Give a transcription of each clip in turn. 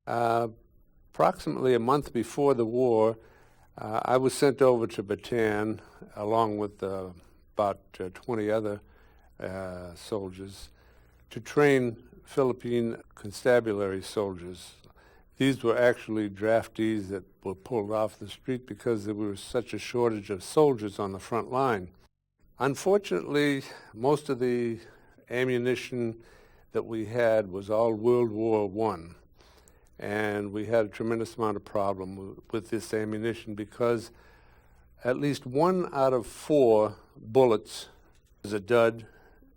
Uh, Approximately a month before the war, I was sent over to Bataan along with about 20 other soldiers to train Philippine constabulary soldiers. These were actually draftees that were pulled off the street because there was such a shortage of soldiers on the front line. Unfortunately, most of the ammunition that we had was all World War I. And we had a tremendous amount of problem with this ammunition because at least 1 out of 4 bullets was a dud,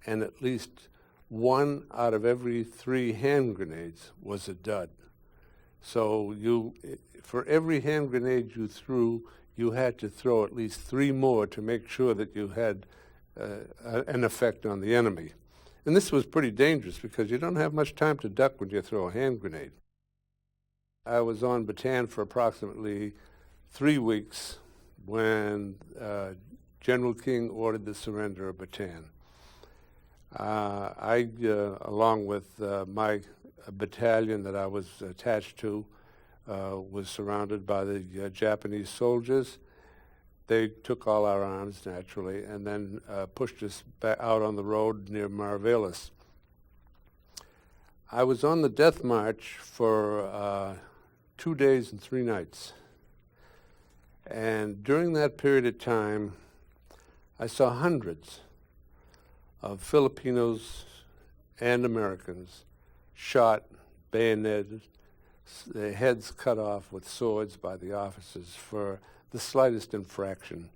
and at least 1 out of every 3 hand grenades was a dud. So for every hand grenade you threw, you had to throw at least 3 more to make sure that you had an effect on the enemy. And this was pretty dangerous because you don't have much time to duck when you throw a hand grenade. I was on Bataan for approximately 3 weeks when General King ordered the surrender of Bataan. I, along with my battalion that I was attached to, was surrounded by the Japanese soldiers. They took all our arms, naturally, and then pushed us back out on the road near Mariveles. I was on the death march for 2 days and 3 nights. And during that period of time, I saw hundreds of Filipinos and Americans shot, bayoneted, their heads cut off with swords by the officers for the slightest infraction.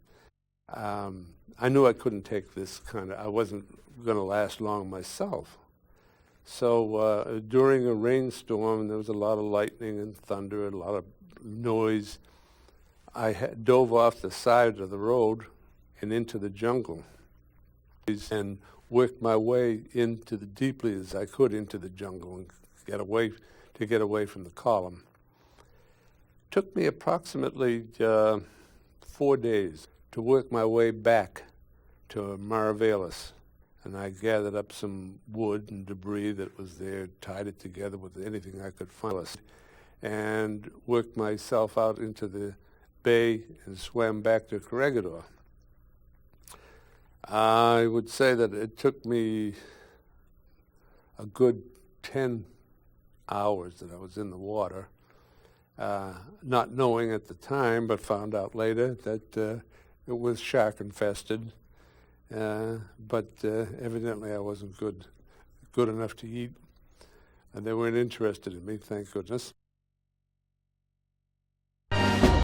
I knew I couldn't take this I wasn't going to last long myself. So during a rainstorm, there was a lot of lightning and thunder and a lot of noise. I dove off the side of the road and into the jungle and worked my way deeply as I could into the jungle and get away from the column. It took me approximately 4 days to work my way back to Mariveles. And I gathered up some wood and debris that was there, tied it together with anything I could find, and worked myself out into the bay and swam back to Corregidor. I would say that it took me a good 10 hours that I was in the water, not knowing at the time, but found out later that it was shark infested. But evidently I wasn't good enough to eat, and they weren't interested in me, thank goodness.